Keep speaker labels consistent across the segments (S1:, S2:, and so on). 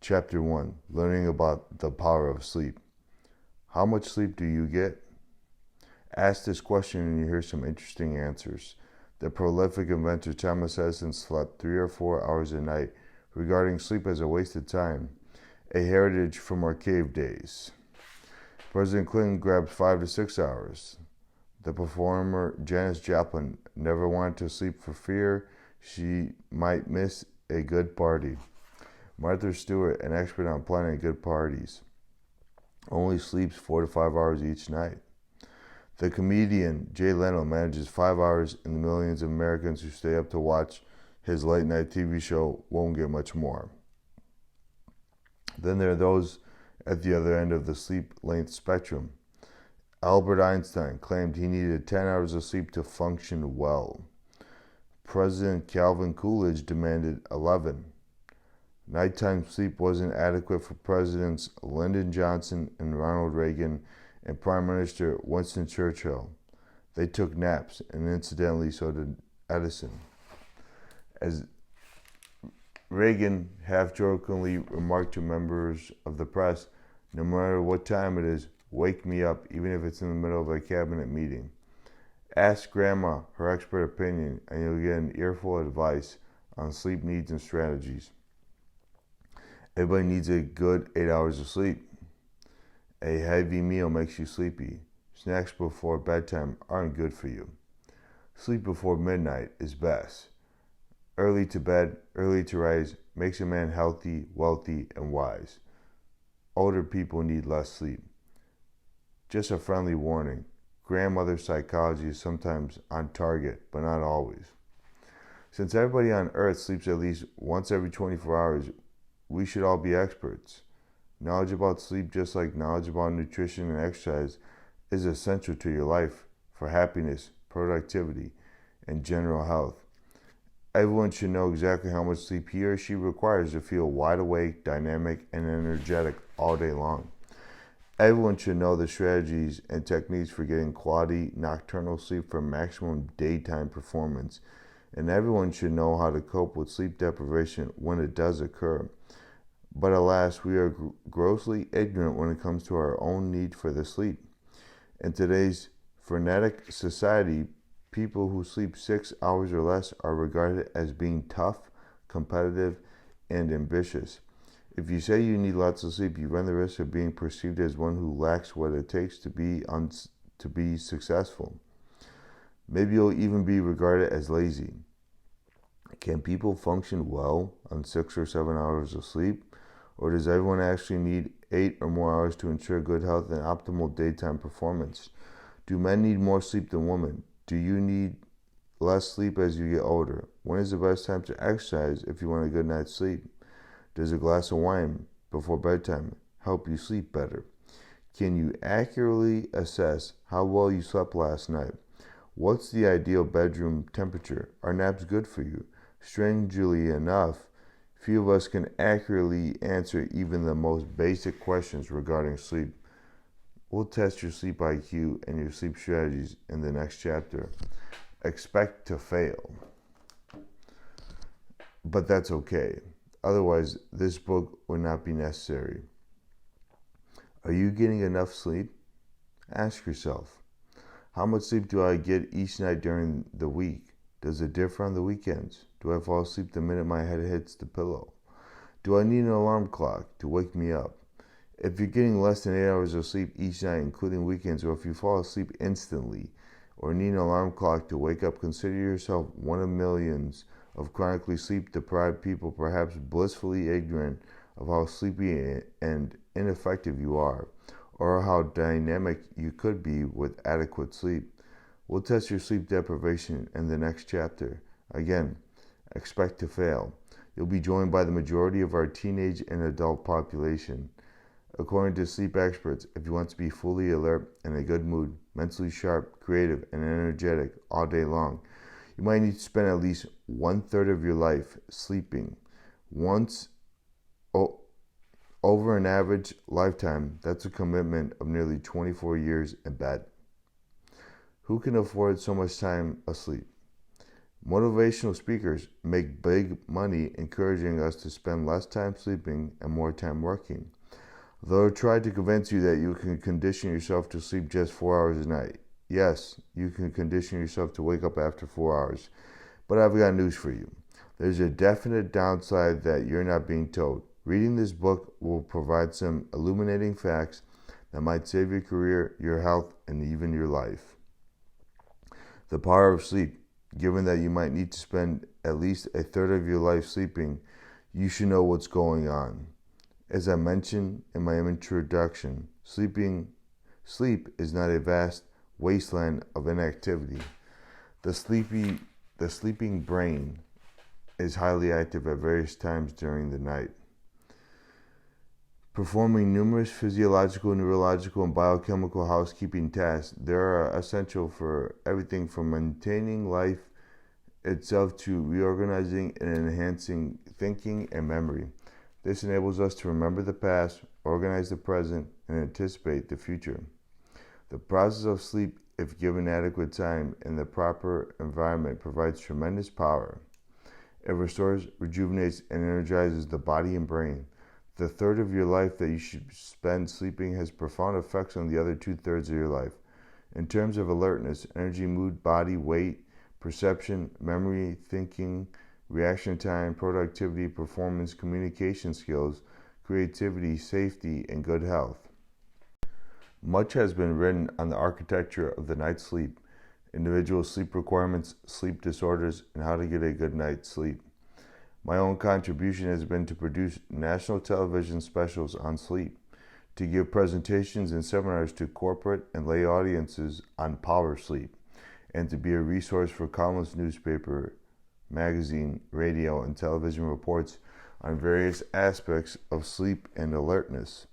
S1: Chapter 1, Learning about the Power of Sleep. How much sleep do you get? Ask this question and you hear some interesting answers. The prolific inventor Thomas Edison slept 3 or 4 hours a night, regarding sleep as a wasted time, a heritage from our cave days. President Clinton grabbed 5 to 6 hours. The performer Janis Joplin never wanted to sleep for fear she might miss a good party. Martha Stewart, an expert on planning good parties, only sleeps 4 to 5 hours each night. The comedian Jay Leno manages 5 hours, and the millions of Americans who stay up to watch his late night TV show won't get much more. Then there are those at the other end of the sleep length spectrum. Albert Einstein claimed he needed 10 hours of sleep to function well. President Calvin Coolidge demanded 11. Nighttime sleep wasn't adequate for Presidents Lyndon Johnson and Ronald Reagan and Prime Minister Winston Churchill. They took naps, and incidentally so did Edison. As Reagan half-jokingly remarked to members of the press, "No matter what time it is, wake me up, even if it's in the middle of a cabinet meeting." Ask Grandma her expert opinion, and you'll get an earful of advice on sleep needs and strategies. Everybody needs a good 8 hours of sleep. A heavy meal makes you sleepy. Snacks before bedtime aren't good for you. Sleep before midnight is best. Early to bed, early to rise makes a man healthy, wealthy, and wise. Older people need less sleep. Just a friendly warning. Grandmother psychology is sometimes on target, but not always. Since everybody on Earth sleeps at least once every 24 hours, we should all be experts. Knowledge about sleep, just like knowledge about nutrition and exercise, is essential to your life for happiness, productivity, and general health. Everyone should know exactly how much sleep he or she requires to feel wide awake, dynamic, and energetic all day long. Everyone should know the strategies and techniques for getting quality nocturnal sleep for maximum daytime performance. And everyone should know how to cope with sleep deprivation when it does occur. But alas, we are grossly ignorant when it comes to our own need for the sleep. In today's frenetic society, people who sleep 6 hours or less are regarded as being tough, competitive, and ambitious. If you say you need lots of sleep, you run the risk of being perceived as one who lacks what it takes to be successful. Maybe you'll even be regarded as lazy. Can people function well on 6 or 7 hours of sleep? Or does everyone actually need 8 or more hours to ensure good health and optimal daytime performance? Do men need more sleep than women? Do you need less sleep as you get older? When is the best time to exercise if you want a good night's sleep? Does a glass of wine before bedtime help you sleep better? Can you accurately assess how well you slept last night? What's the ideal bedroom temperature? Are naps good for you? Strangely enough, few of us can accurately answer even the most basic questions regarding sleep. We'll test your sleep IQ and your sleep strategies in the next chapter. Expect to fail. But that's okay. Otherwise, this book would not be necessary. Are you getting enough sleep? Ask yourself, how much sleep do I get each night during the week? Does it differ on the weekends? Do I fall asleep the minute my head hits the pillow? Do I need an alarm clock to wake me up? If you're getting less than 8 hours of sleep each night, including weekends, or if you fall asleep instantly or need an alarm clock to wake up, consider yourself one of millions of chronically sleep-deprived people, perhaps blissfully ignorant of how sleepy and ineffective you are, or how dynamic you could be with adequate sleep. We'll test your sleep deprivation in the next chapter. Again, expect to fail. You'll be joined by the majority of our teenage and adult population. According to sleep experts, if you want to be fully alert, in a good mood, mentally sharp, creative, and energetic all day long, you might need to spend at least 1/3 of your life sleeping. Over an average lifetime, that's a commitment of nearly 24 years in bed. Who can afford so much time asleep? Motivational speakers make big money encouraging us to spend less time sleeping and more time working. They'll try to convince you that you can condition yourself to sleep just 4 hours a night. Yes, you can condition yourself to wake up after 4 hours. But I've got news for you. There's a definite downside that you're not being told. Reading this book will provide some illuminating facts that might save your career, your health, and even your life. The power of sleep. Given that you might need to spend at least a third of your life sleeping, you should know what's going on. As I mentioned in my introduction, sleep is not a vast wasteland of inactivity. The sleeping brain is highly active at various times during the night, performing numerous physiological, neurological, and biochemical housekeeping tasks. They are essential for everything from maintaining life itself to reorganizing and enhancing thinking and memory. This enables us to remember the past, organize the present, and anticipate the future. The process of sleep, if given adequate time in the proper environment, provides tremendous power. It restores, rejuvenates, and energizes the body and brain. The third of your life that you should spend sleeping has profound effects on the other 2/3 of your life. In terms of alertness, energy, mood, body, weight, perception, memory, thinking, reaction time, productivity, performance, communication skills, creativity, safety, and good health. Much has been written on the architecture of the night's sleep, individual sleep requirements, sleep disorders, and how to get a good night's sleep. My own contribution has been to produce national television specials on sleep, to give presentations and seminars to corporate and lay audiences on power sleep, and to be a resource for countless newspaper, magazine, radio, and television reports on various aspects of sleep and alertness.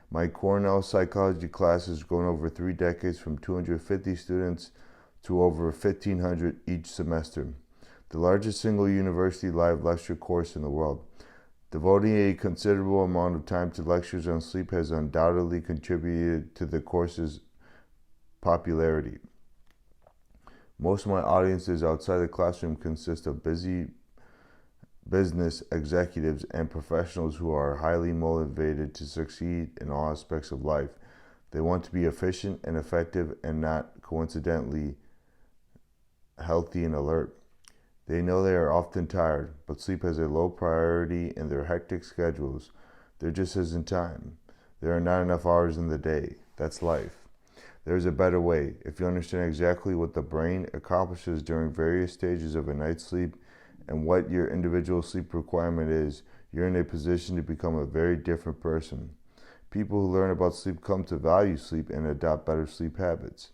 S1: My Cornell psychology class has grown over 3 decades from 250 students to over 1,500 each semester, the largest single university live lecture course in the world. Devoting a considerable amount of time to lectures on sleep has undoubtedly contributed to the course's popularity. Most of my audiences outside the classroom consist of busy business executives and professionals who are highly motivated to succeed in all aspects of life. They want to be efficient and effective and not coincidentally healthy and alert. They know they are often tired, but sleep has a low priority in their hectic schedules. There just isn't time. There are not enough hours in the day. That's life. There is a better way. If you understand exactly what the brain accomplishes during various stages of a night's sleep and what your individual sleep requirement is, you're in a position to become a very different person. People who learn about sleep come to value sleep and adopt better sleep habits.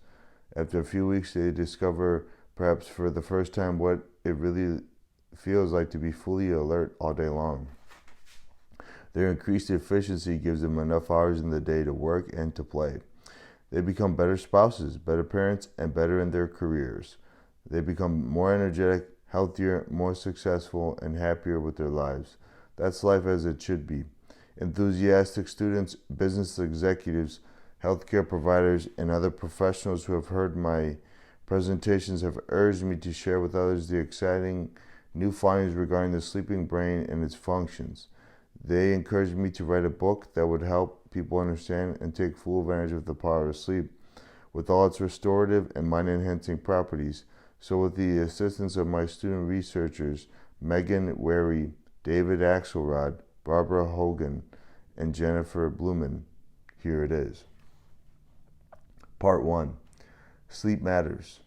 S1: After a few weeks, they discover, perhaps for the first time, what it really feels like to be fully alert all day long. Their increased efficiency gives them enough hours in the day to work and to play. They become better spouses, better parents, and better in their careers. They become more energetic, healthier, more successful, and happier with their lives. That's life as it should be. Enthusiastic students, business executives, healthcare providers, and other professionals who have heard my presentations have urged me to share with others the exciting new findings regarding the sleeping brain and its functions. They encouraged me to write a book that would help people understand and take full advantage of the power of sleep, with all its restorative and mind-enhancing properties. So with the assistance of my student researchers, Megan Wary, David Axelrod, Barbara Hogan, and Jennifer Blumen, here it is. Part 1. Sleep Matters.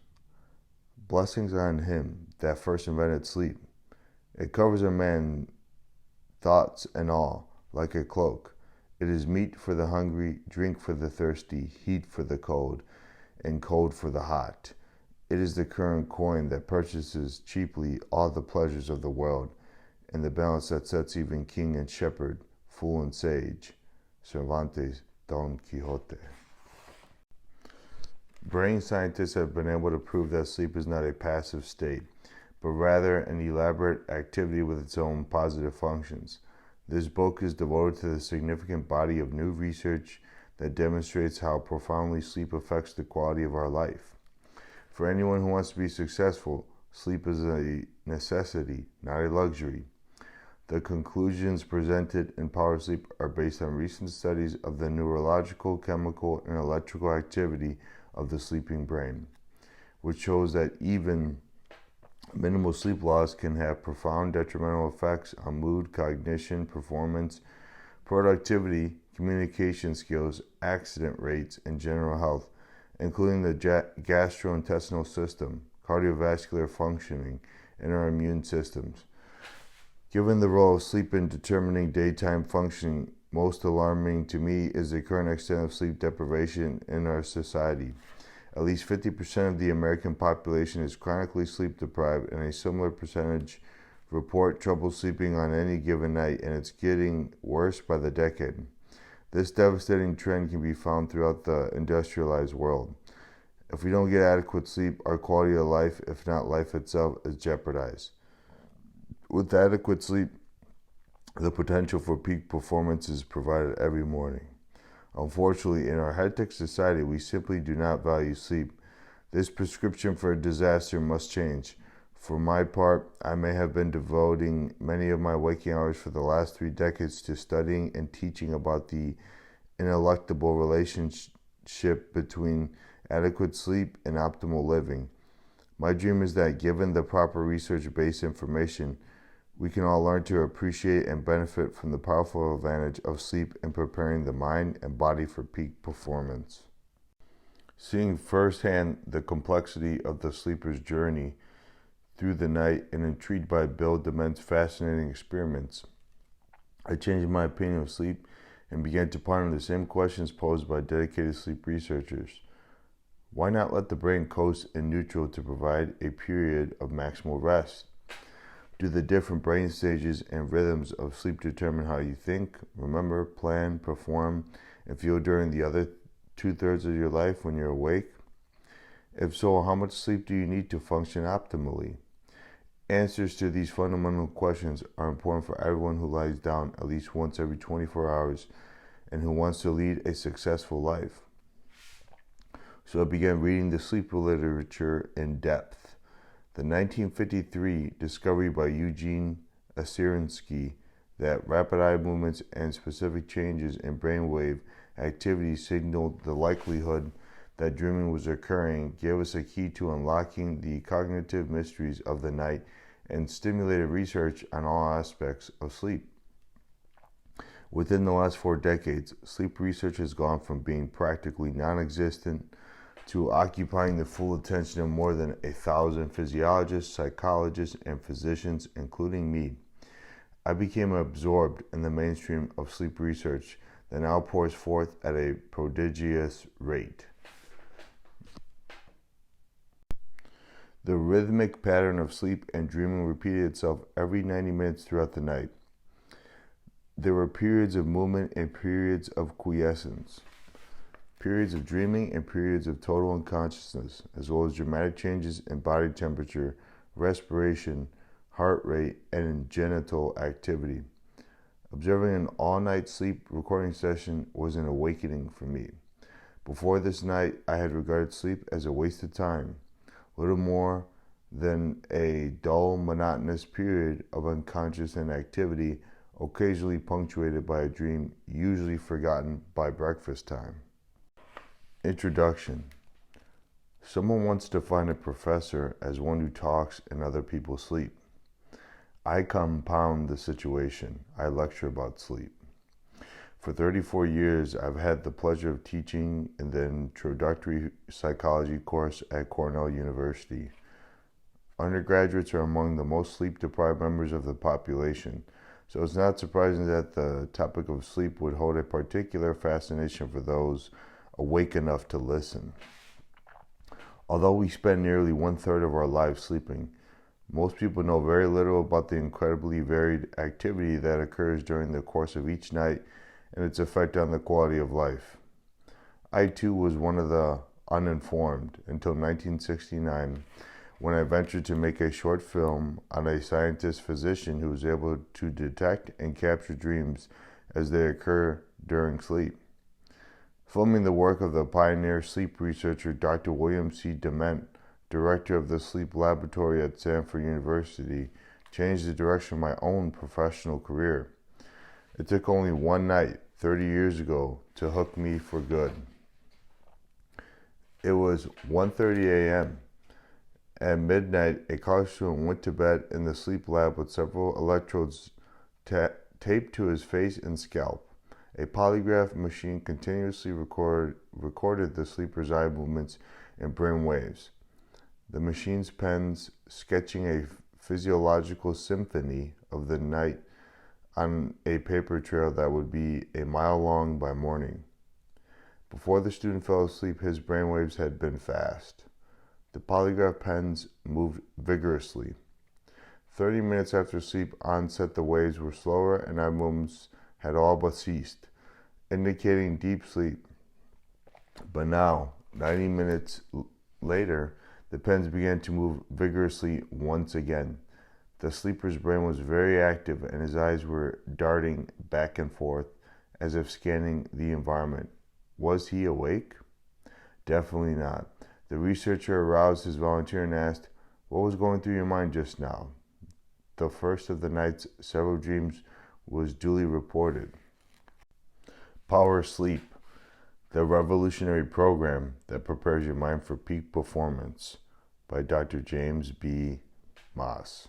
S1: Blessings on him that first invented sleep. It covers a man's thoughts and all, like a cloak. It is meat for the hungry, drink for the thirsty, heat for the cold, and cold for the hot. It is the current coin that purchases cheaply all the pleasures of the world, and the balance that sets even king and shepherd, fool and sage. Cervantes, Don Quixote. Brain scientists have been able to prove that sleep is not a passive state, but rather an elaborate activity with its own positive functions. This book is devoted to the significant body of new research that demonstrates how profoundly sleep affects the quality of our life. For anyone who wants to be successful, Sleep is a necessity, not a luxury. The conclusions presented in Power Sleep are based on recent studies of the neurological, chemical, and electrical activity of the sleeping brain, which shows that even minimal sleep loss can have profound detrimental effects on mood, cognition, performance, productivity, communication skills, accident rates, and general health, including the gastrointestinal system, cardiovascular functioning, and our immune systems. Given the role of sleep in determining daytime functioning, most alarming to me is the current extent of sleep deprivation in our society. At least 50% of the American population is chronically sleep deprived, and a similar percentage report trouble sleeping on any given night, and it's getting worse by the decade. This devastating trend can be found throughout the industrialized world. If we don't get adequate sleep, our quality of life, if not life itself, is jeopardized. With adequate sleep, the potential for peak performance is provided every morning. Unfortunately, in our high-tech society, we simply do not value sleep. This prescription for a disaster must change. For my part, I may have been devoting many of my waking hours for the last 3 decades to studying and teaching about the ineluctable relationship between adequate sleep and optimal living. My dream is that, given the proper research-based information, we can all learn to appreciate and benefit from the powerful advantage of sleep in preparing the mind and body for peak performance. Seeing firsthand the complexity of the sleeper's journey through the night and intrigued by Bill Dement's fascinating experiments, I changed my opinion of sleep and began to ponder the same questions posed by dedicated sleep researchers. Why not let the brain coast in neutral to provide a period of maximal rest? Do the different brain stages and rhythms of sleep determine how you think, remember, plan, perform, and feel during the other 2/3 of your life when you're awake? If so, how much sleep do you need to function optimally? Answers to these fundamental questions are important for everyone who lies down at least once every 24 hours and who wants to lead a successful life. So I began reading the sleep literature in depth. The 1953 discovery by Eugene Aserinsky that rapid eye movements and specific changes in brainwave activity signaled the likelihood that dreaming was occurring gave us a key to unlocking the cognitive mysteries of the night and stimulated research on all aspects of sleep. Within the last 4 decades, sleep research has gone from being practically non-existent to occupying the full attention of more than 1,000 physiologists, psychologists, and physicians, including me. I became absorbed in the mainstream of sleep research that now pours forth at a prodigious rate. The rhythmic pattern of sleep and dreaming repeated itself every 90 minutes throughout the night. There were periods of movement and periods of quiescence, periods of dreaming and periods of total unconsciousness, as well as dramatic changes in body temperature, respiration, heart rate, and in genital activity. Observing an all-night sleep recording session was an awakening for me. Before this night, I had regarded sleep as a waste of time, little more than a dull, monotonous period of unconscious inactivity, occasionally punctuated by a dream, usually forgotten by breakfast time. Introduction. Someone once defined a professor as one who talks and other people sleep. I compound the situation. I lecture about sleep. For 34 years, I've had the pleasure of teaching in the introductory psychology course at Cornell University. Undergraduates are among the most sleep-deprived members of the population, so it's not surprising that the topic of sleep would hold a particular fascination for those awake enough to listen. Although we spend nearly 1/3 of our lives sleeping, most people know very little about the incredibly varied activity that occurs during the course of each night and its effect on the quality of life. I too was one of the uninformed until 1969, when I ventured to make a short film on a scientist-physician who was able to detect and capture dreams as they occur during sleep. Filming the work of the pioneer sleep researcher Dr. William C. Dement director of the sleep laboratory at Stanford University, changed the direction of my own professional career. It took only one night, 30 years ago, to hook me for good. It was 1:30 a.m. At midnight, a college student went to bed in the sleep lab with several electrodes taped to his face and scalp. A polygraph machine continuously recorded the sleeper's eye movements and brain waves. The machine's pens sketching a physiological symphony of the night on a paper trail that would be a mile long by morning. Before the student fell asleep, his brainwaves had been fast. The polygraph pens moved vigorously. 30 minutes after sleep onset, the waves were slower and eye movements had all but ceased, indicating deep sleep. But now, 90 minutes later, the pens began to move vigorously once again. The sleeper's brain was very active and his eyes were darting back and forth as if scanning the environment. Was he awake? Definitely not. The researcher aroused his volunteer and asked, "What was going through your mind just now?" The first of the night's several dreams was duly reported. Power Sleep, the revolutionary program that prepares your mind for peak performance, by Dr. James B. Moss.